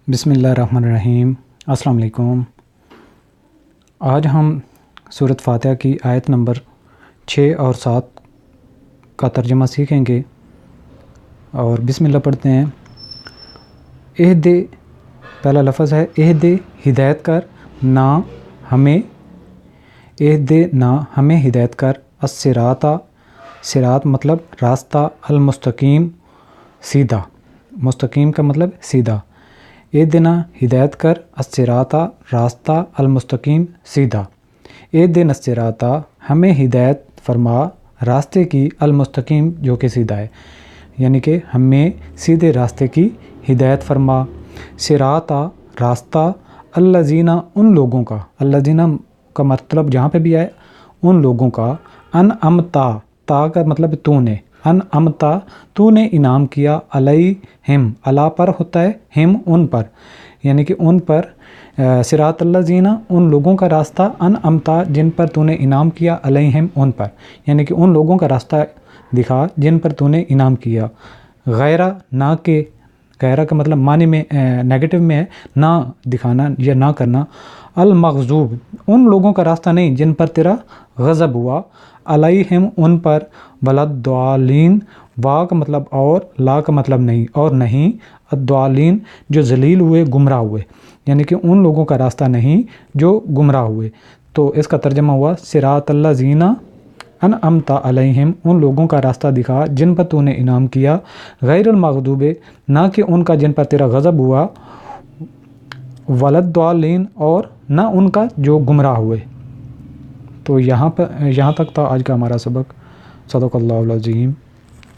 بسم اللہ الرحمن الرحیم۔ السلام علیکم۔ آج ہم سورۃ فاتحہ کی آیت نمبر 6 اور 7 کا ترجمہ سیکھیں گے، اور بسم اللہ پڑھتے ہیں۔ اہدے، پہلا لفظ ہے اہدے، ہدایت کر، نہ ہمیں، اہدے نہ ہمیں ہدایت کر، الصراط، صراط مطلب راستہ، المستقیم سیدھا، مستقیم کا مطلب سیدھا، اہدنا ہدایت کر، الصراط راستہ، المستقیم سیدھا، اہدنا الصراط ہمیں ہدایت فرما راستے کی، المستقیم جو کہ سیدھا ہے، یعنی کہ ہمیں سیدھے راستے کی ہدایت فرما، صراط راستہ، الذین ان لوگوں کا، الذین کا مطلب جہاں پہ بھی آئے ان لوگوں کا، انعمتا، تا کا مطلب تو نے، انعمتا تو نے انعام کیا، علیہم، علی پر ہوتا ہے، ہم ان پر، یعنی کہ ان پر، صراط الذین ان لوگوں کا راستہ، انعمتا جن پر تو نے انعام کیا، علیہم ان پر، یعنی کہ ان لوگوں کا راستہ دکھا جن پر تو نے انعام کیا، غیر نہ کہ، غیر کا مطلب معنی میں نیگیٹو میں ہے، نہ دکھانا یا نہ کرنا، المغضوب ان لوگوں کا راستہ نہیں جن پر تیرا غضب ہوا، علیہم ان پر، ولادالین، وا کا مطلب اور، لا کا مطلب نہیں، اور نہیں، الضالین جو ذلیل ہوئے، گمراہ ہوئے، یعنی کہ ان لوگوں کا راستہ نہیں جو گمراہ ہوئے۔ تو اس کا ترجمہ ہوا صراط الذین انعمت علیہم، ان لوگوں کا راستہ دکھا جن پر تو نے انعام کیا، غیر المغضوب نہ کہ ان کا جن پر تیرا غضب ہوا، ولادالین اور نہ ان کا جو گمراہ ہوئے۔ تو یہاں تک تھا آج کا ہمارا سبق۔ صدق اللہ العظیم۔